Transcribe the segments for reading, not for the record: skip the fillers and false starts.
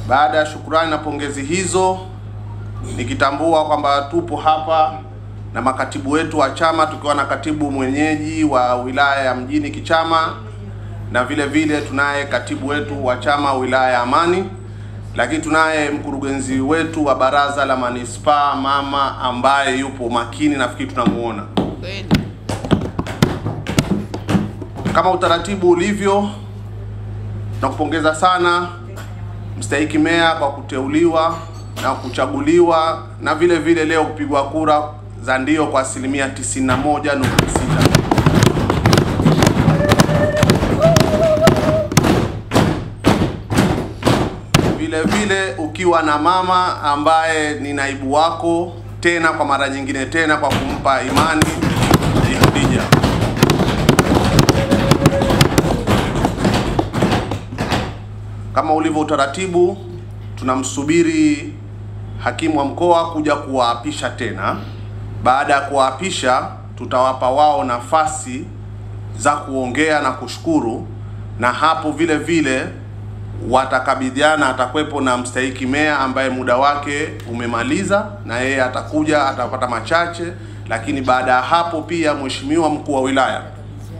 Baada ya shukrani na pongezi hizo, nikitambua kwamba tupo hapa na makatibu wetu wa chama, tukiwa na katibu mwenyeji wa wilaya ya Mjini Kichama, na vile vile tunaye katibu wetu wa chama wilaya ya Amani, lakini tunaye mkurugenzi wetu wa baraza la manispaa mama ambaye yupo makini, nafikiri tunamuona. Kama utaratibu ulivyo, nakupongeza sana mstahiki meya kwa kuteuliwa na kuchaguliwa, na vile vile leo kupigwa kura za ndio kwa 91.6%. Vile vile ukiwa na mama ambaye ni naibu wako tena kwa mara nyingine tena kwa kumpa imani Khadija. Kama ulivyo utaratibu, tunamsubiri hakimu wa mkoa kuja kuwaapisha tena. Baada ya kuwaapisha, tutawapa wao nafasi za kuongea na kushukuru, na hapo vile vile watakabidhiana. Atakwepo na mstahiki meya ambaye muda wake umemaliza, na yeye atakuja atapata machache, lakini baada ya hapo pia mheshimiwa mkuu wa wilaya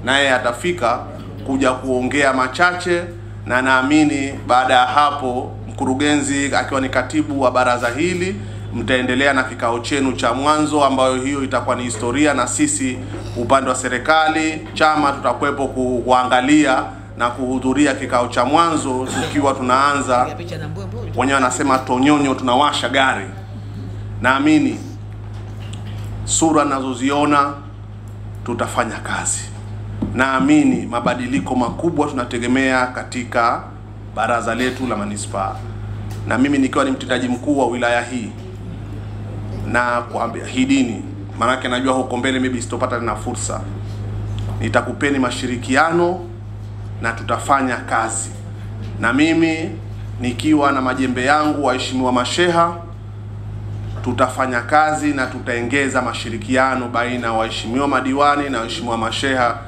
na yeye atafika kuja kuongea machache, na naamini baada ya hapo mkurugenzi akiwa ni katibu wa baraza hili mtaendelea na kikao chenu cha mwanzo, ambayo hiyo itakuwa ni historia, na sisi upande wa serikali chama tutakuwepo kuangalia na kuhudhuria kikao cha mwanzo, tukiwa tunaanza wenyewe wanasema tonyonyo, tunawasha gari. Naamini sura nazoziona tutafanya kazi. Naamini mabadiliko makubwa tunategemea katika baraza letu la manispaa, na mimi nikiwa ni mtendaji mkuu wa wilaya hii, na kuambia hidini, maana najua huko mbele maybe sitopata na fursa, nitakupeni mashirikiano na tutafanya kazi. Na mimi nikiwa na majembe yangu waheshimiwa masheha, tutafanya kazi na tutaongeza mashirikiano baina ya waheshimiwa madiwani na waheshimiwa masheha.